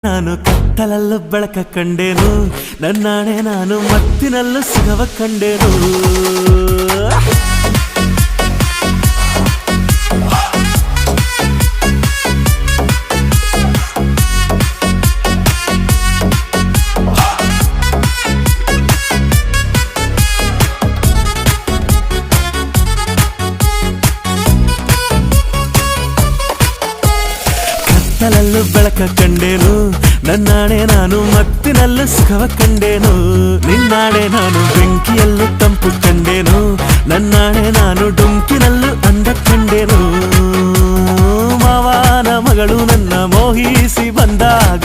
ನಾನು ಕತ್ತಲಲ್ಲೂ ಬೆಳಕ ಕಂಡೇನು, ನನ್ನಾಣೆ ನಾನು ಮತ್ತಿನಲ್ಲೂ ಸುಖವ ಕಂಡೇನು. ಕತ್ತಲಲ್ಲೂ ಬೆಳಕ ಕಂಡೇನು, ನನ್ನಾಣೆ ನಾನು ಮತ್ತಿನಲ್ಲೂ ಸುಖವ ಕಂಡೇನು. ನಿನ್ನಾಣೆ ನಾನು ಬೆಂಕಿಯಲ್ಲೂ ತಂಪು ಕಂಡೇನು, ನನ್ನಾಣೆ ನಾನು ಡೊಂಕಿನಲ್ಲೂ ಅಂದ ಕಂಡೇನು. ಮಾವನ ಮಗಳು ನನ್ನ ಮೋಹಿಸಿ ಬಂದಾಗ